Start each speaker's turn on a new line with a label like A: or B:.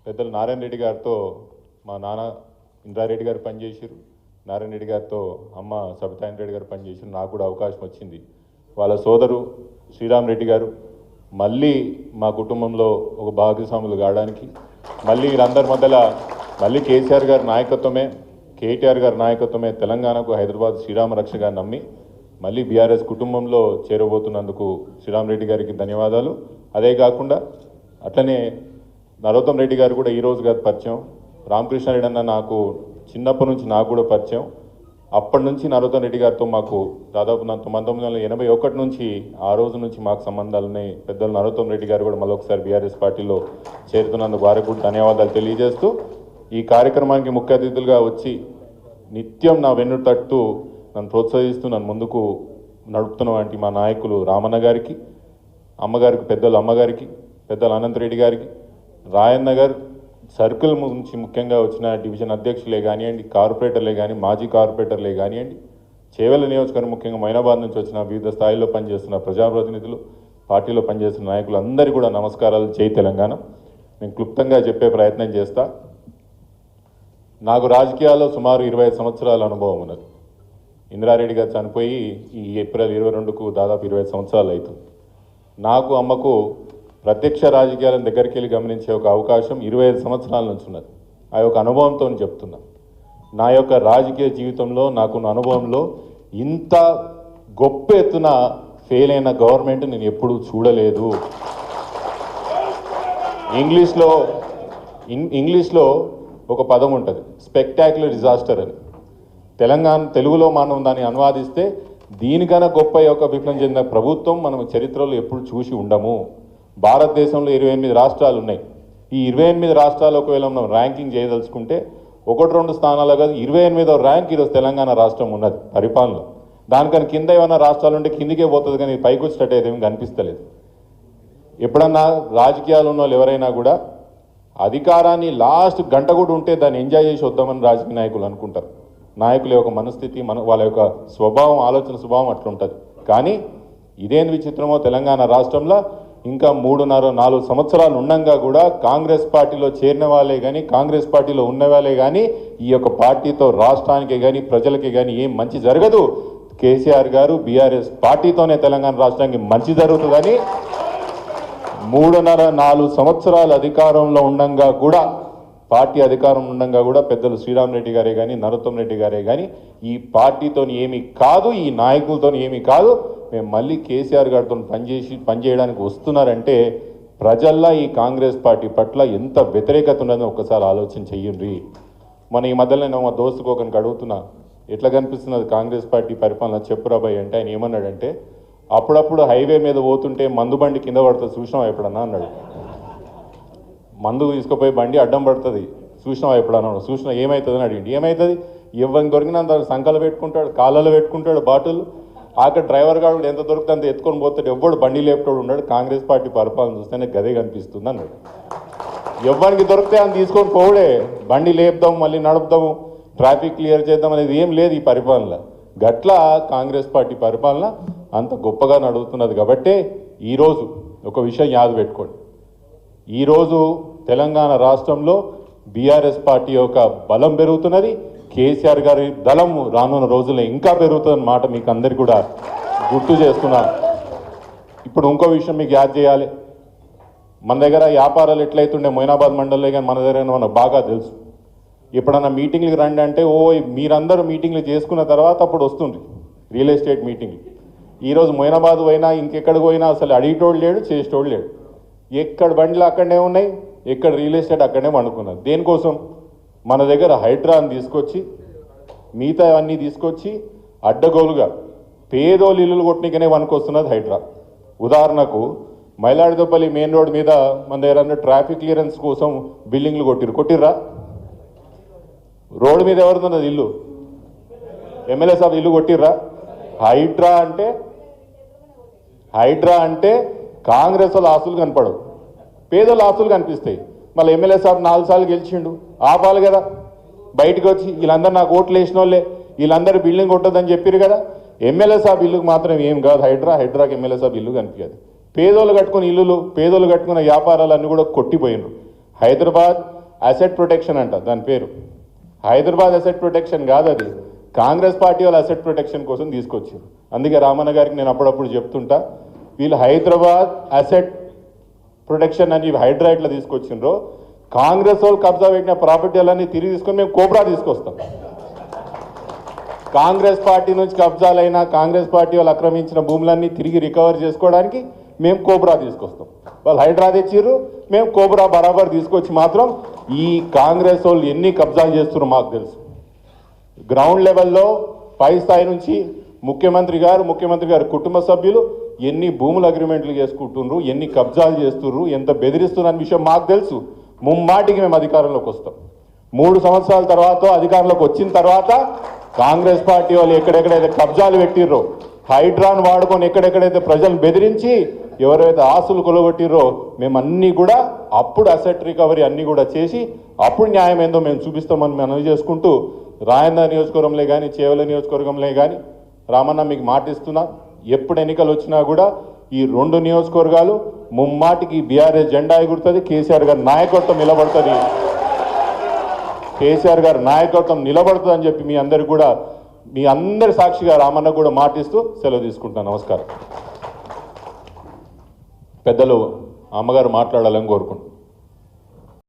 A: పెద్దలు నారాయణ రెడ్డి గారితో మా నాన్న ఇంద్రారెడ్డి గారు పనిచేసారు, నారాయణ రెడ్డి గారితో అమ్మ సబితాయన్ రెడ్డి గారు పనిచేసారు. నాకు కూడా అవకాశం వచ్చింది. వాళ్ళ సోదరు శ్రీరామ్ రెడ్డి గారు మళ్ళీ మా కుటుంబంలో ఒక భాగస్వాములు కావడానికి మళ్ళీ వీళ్ళందరి మధ్యలో మళ్ళీ కేసీఆర్ గారి నాయకత్వమే, కేటీఆర్ గారి నాయకత్వమే తెలంగాణకు హైదరాబాద్ శ్రీరామ రక్షగా నమ్మి మళ్ళీ బీఆర్ఎస్ కుటుంబంలో చేరబోతున్నందుకు శ్రీరామ్ రెడ్డి గారికి ధన్యవాదాలు. అదే కాకుండా అట్లనే నరోత్తం రెడ్డి గారు కూడా ఈరోజు కాదు పరిచయం, రామకృష్ణారెడ్డి అన్న నాకు చిన్నప్పటి నుంచి నాకు కూడా పరిచయం. అప్పటి నుంచి నరోత్తం రెడ్డి గారితో మాకు దాదాపు 1981 నుంచి ఆ రోజు నుంచి మాకు సంబంధాలు ఉన్నాయి. పెద్దలు నరోత్తం రెడ్డి గారు కూడా మళ్ళొకసారి బీఆర్ఎస్ పార్టీలో చేరుతున్నందుకు వారికి కూడా ధన్యవాదాలు తెలియజేస్తూ, ఈ కార్యక్రమానికి ముఖ్య అతిథులుగా వచ్చి నిత్యం నా వెన్ను తట్టు నన్ను ప్రోత్సహిస్తూ నన్ను ముందుకు నడుపుతున్న వంటి మా నాయకులు రామన్న గారికి, అమ్మగారికి, పెద్దలు అమ్మగారికి, పెద్దలు అనంతరెడ్డి గారికి, రాయన్న గారు సర్కిల్ నుంచి ముఖ్యంగా వచ్చిన డివిజన్ అధ్యక్షులే కానివ్వండి, కార్పొరేటర్లే కానీ, మాజీ కార్పొరేటర్లే కానివ్వండి, చేవెళ్ళ నియోజకవర్గం ముఖ్యంగా మైనాబాద్ నుంచి వచ్చిన వివిధ స్థాయిలో పనిచేస్తున్న ప్రజాప్రతినిధులు, పార్టీలో పనిచేస్తున్న నాయకులు అందరికీ కూడా నమస్కారాలు. జై తెలంగాణ. నేను క్లుప్తంగా చెప్పే ప్రయత్నం చేస్తా. నాకు రాజకీయాల్లో సుమారు 25 సంవత్సరాల అనుభవం ఉన్నది. ఇంద్రారెడ్డి గారు చనిపోయి ఈ ఏప్రిల్ 22కు దాదాపు 25 సంవత్సరాలు అవుతుంది. నాకు అమ్మకు ప్రత్యక్ష రాజకీయాలను దగ్గరికి వెళ్ళి గమనించే ఒక అవకాశం 25 సంవత్సరాల నుంచి ఉన్నది. ఆ యొక్క అనుభవంతో చెప్తున్నా. నా యొక్క రాజకీయ జీవితంలో నాకున్న అనుభవంలో ఇంత గొప్ప ఎత్తున ఫెయిల్ అయిన గవర్నమెంట్ నేను ఎప్పుడూ చూడలేదు. ఇంగ్లీష్లో ఒక పదం ఉంటుంది, స్పెక్టాక్యులర్ డిజాస్టర్ అని. తెలుగులో మనం దాన్ని అనువాదిస్తే దీనికన్నా గొప్ప యొక్క విఫలం చెందిన ప్రభుత్వం మనం చరిత్రలో ఎప్పుడు చూసి ఉండము. భారతదేశంలో 28 రాష్ట్రాలు ఉన్నాయి. ఈ 28 రాష్ట్రాలు ఒకవేళ మనం ర్యాంకింగ్ చేయదలుచుకుంటే 1-2 స్థానాలు కాదు, 28వ ర్యాంక్ ఈరోజు తెలంగాణ రాష్ట్రం ఉన్నది పరిపాలన. దానికన్నా కింద ఏమైనా రాష్ట్రాలు ఉంటే కిందికే పోతుంది, కానీ పైకి వచ్చేటట్టు ఏదేమి కనిపిస్తలేదు. ఎప్పుడన్నా రాజకీయాలు ఉన్న వాళ్ళు ఎవరైనా కూడా అధికారాన్ని లాస్ట్ గంట కూడా ఉంటే దాన్ని ఎంజాయ్ చేసి వద్దామని రాజకీయ నాయకులు అనుకుంటారు. నాయకుల యొక్క మనస్థితి, వాళ్ళ యొక్క స్వభావం, ఆలోచన స్వభావం అట్లుంటుంది. కానీ ఇదేం విచిత్రమో, తెలంగాణ రాష్ట్రంలో ఇంకా 3.5-4 సంవత్సరాలు ఉండంగా కూడా కాంగ్రెస్ పార్టీలో చేరిన వాళ్ళే కానీ, కాంగ్రెస్ పార్టీలో ఉన్న వాళ్ళే కానీ ఈ యొక్క పార్టీతో రాష్ట్రానికి కానీ ప్రజలకి కానీ ఏం మంచి జరగదు. కేసీఆర్ గారు బీఆర్ఎస్ పార్టీతోనే తెలంగాణ రాష్ట్రానికి మంచి జరుగుతుందని 3.5-4 సంవత్సరాలు అధికారంలో ఉండంగా కూడా, పార్టీ అధికారం ఉండంగా కూడా పెద్దలు శ్రీరామ్ రెడ్డి గారే కానీ, నరోత్తం రెడ్డి గారే కానీ ఈ పార్టీతో ఏమీ కాదు, ఈ నాయకులతో ఏమీ కాదు, మేము మళ్ళీ కేసీఆర్ గారితో పనిచేయడానికి వస్తున్నారంటే ప్రజల్లో ఈ కాంగ్రెస్ పార్టీ పట్ల ఎంత వ్యతిరేకత ఉన్నదో ఒక్కసారి ఆలోచన చెయ్యండి. మన ఈ మధ్యలో నేను మా దోస్తుకు ఒకరికి అడుగుతున్నా, ఎట్లా కనిపిస్తున్నది కాంగ్రెస్ పార్టీ పరిపాలన చెప్పురాబాయ్ అంటే, ఆయన ఏమన్నాడంటే, అప్పుడప్పుడు హైవే మీద పోతుంటే మందు బండి కింద పడుతుంది చూసినావా ఎప్పుడన్నా అన్నాడు. మందు తీసుకుపోయి బండి అడ్డం పడుతుంది చూసినావా ఎప్పుడన్నా, చూసినా ఏమవుతుంది అని అడిగింది. ఏమవుతుంది, ఎవరిని దొరికినంత సంకలు పెట్టుకుంటాడు, కాళ్ళలో పెట్టుకుంటాడు బాటిల్. అక్కడ డ్రైవర్ గారు ఎంత దొరికితే అంత ఎత్తుకొని పోతాడు, ఎవ్వడు బండి లేపుతాడు ఉన్నాడు. కాంగ్రెస్ పార్టీ పరిపాలన చూస్తేనే గదే కనిపిస్తుంది అన్నాడు. ఎవరికి దొరికితే అని తీసుకొని పోవడే, బండి లేపుదాం, మళ్ళీ నడుపుదాము, ట్రాఫిక్ క్లియర్ చేద్దాం అనేది ఏం లేదు ఈ పరిపాలన. గట్లా కాంగ్రెస్ పార్టీ పరిపాలన అంత గొప్పగా నడుగుతున్నది. కాబట్టి ఈరోజు ఒక విషయం యాద పెట్టుకోండి, ఈరోజు తెలంగాణ రాష్ట్రంలో బీఆర్ఎస్ పార్టీ యొక్క బలం పెరుగుతున్నది, కేసీఆర్ గారి దళం రానున్న రోజుల్లో ఇంకా పెరుగుతుందన్న మాట మీకు అందరికీ కూడా గుర్తు చేస్తున్నాను. ఇప్పుడు ఇంకో విషయం మీకు యాద్ చేయాలి. మన దగ్గర వ్యాపారాలు ఎట్లయితుండే మొయినాబాద్ మండలంలో, కానీ మన దగ్గర మనకు బాగా తెలుసు. ఎప్పుడన్నా మీటింగ్లకు రండి అంటే మీరందరూ మీటింగ్లు చేసుకున్న తర్వాత అప్పుడు వస్తుంది రియల్ ఎస్టేట్ మీటింగ్లు. ఈరోజు మొయినాబాద్ పోయినా ఇంకెక్కడికి పోయినా అసలు అడిగేటోడు లేడు, చేసేటోడు లేడు. ఎక్కడ బండ్లు అక్కడనే ఉన్నాయి, ఎక్కడ రియల్ ఎస్టేట్ అక్కడనే వండుకున్నారు. దేనికోసం? మన దగ్గర హైడ్రాని తీసుకొచ్చి, మిగతా అన్నీ తీసుకొచ్చి అడ్డగోలుగా పేదోళ్ళు ఇల్లులు కొట్టనికనే వనుకొస్తున్నది హైడ్రా. ఉదాహరణకు మైలాడిదొప్పల్లి మెయిన్ రోడ్ మీద మన దగ్గర ట్రాఫిక్ క్లియరెన్స్ కోసం బిల్డింగ్లు కొట్టిర్రా? రోడ్డు మీద ఎవరుతున్నది ఇల్లు? ఎమ్మెల్యే సాబ్ ఇల్లు కొట్టిర్రా? హైడ్రా అంటే కాంగ్రెస్ వాళ్ళ ఆస్తులు కనపడవు, పేదల ఆస్తులు కనిపిస్తాయి. మళ్ళీ ఎమ్మెల్యే సాబ్ 4 సార్లు గెలిచిండు, ఆపాలి కదా. బయటకు వచ్చి వీళ్ళందరూ నాకు ఓట్లు వేసిన వాళ్ళే, వీళ్ళందరూ బిల్డింగ్ కొట్టదని చెప్పారు కదా. ఎమ్మెల్యే సాబ్ ఇల్లుకు మాత్రం ఏం కాదు హైడ్రాకి ఎమ్మెల్యే సాబ్ ఇల్లు కనిపించదు. పేదోళ్ళు కట్టుకున్న ఇల్లులు, పేదోళ్ళు కట్టుకున్న వ్యాపారాలన్నీ కూడా కొట్టిపోయినారు. హైదరాబాద్ అసెట్ ప్రొటెక్షన్ అంట దాని పేరు. హైదరాబాద్ అసెట్ ప్రొటెక్షన్ కాదు, అది కాంగ్రెస్ పార్టీ వాళ్ళు అసెట్ ప్రొటెక్షన్ కోసం తీసుకొచ్చారు. అందుకే రామన్న గారికి నేను అప్పుడప్పుడు చెప్తుంటా, వీళ్ళు హైదరాబాద్ అసెట్ ప్రొటెక్షన్ అని హైడ్రా ఇట్లా తీసుకొచ్చిండ్రో, కాంగ్రెస్ వాళ్ళు కబ్జా పెట్టిన ప్రాపర్టీలన్నీ తిరిగి తీసుకొని మేము కోబ్రా తీసుకొస్తాం. కాంగ్రెస్ పార్టీ నుంచి కబ్జాలైనా కాంగ్రెస్ పార్టీ వాళ్ళు ఆక్రమించిన భూములన్నీ తిరిగి రికవర్ చేసుకోవడానికి మేము కోబ్రా తీసుకొస్తాం. వాళ్ళు హైడ్రా తెచ్చిర్రు, మేము కోబ్రా బరాబర్ తీసుకొచ్చి మాత్రం ఈ కాంగ్రెస్ వాళ్ళు ఎన్ని కబ్జాలు చేస్తున్నారో మాకు తెలుసు. గ్రౌండ్ లెవెల్లో పై స్థాయి నుంచి ముఖ్యమంత్రి గారు కుటుంబ సభ్యులు ఎన్ని భూముల అగ్రిమెంట్లు చేసుకుంటున్నారు, ఎన్ని కబ్జాలు చేస్తున్నారు, ఎంత బెదిరిస్తున్న విషయం మాకు తెలుసు. ముమ్మాటికి మేము అధికారంలోకి వస్తాం. 3 సంవత్సరాల తర్వాత అధికారంలోకి వచ్చిన తర్వాత కాంగ్రెస్ పార్టీ వాళ్ళు ఎక్కడెక్కడైతే కబ్జాలు పెట్టిర్రో, హైడ్రాన్ వాడుకొని ఎక్కడెక్కడైతే ప్రజలను బెదిరించి ఎవరైతే ఆస్తులు కొలగొట్టిర్రో, మేము అన్నీ కూడా అప్పుడు అసెట్ రికవరీ అన్నీ కూడా చేసి అప్పుడు న్యాయం ఏందో మేము చూపిస్తామని మనం చేసుకుంటూ, రాయంద నియోజకవర్గంలో కానీ చేవల నియోజకవర్గంలో కానీ రామన్న మీకు మాటిస్తున్నా, ఎప్పుడు ఎన్నికలు వచ్చినా కూడా ఈ 2 నియోజకవర్గాలు ముమ్మాటికి బీఆర్ఎస్ జెండా ఎగురుతుంది, కేసీఆర్ గారి నాయకత్వం నిలబడుతుంది, కేసీఆర్ గారి నాయకత్వం నిలబడుతుంది అని చెప్పి మీ అందరి సాక్షిగా రామన్న కూడా మాటిస్తూ సెలవు తీసుకుంటాను. నమస్కారం. పెద్దలు అమ్మగారు మాట్లాడాలని కోరుకుంటున్నాను.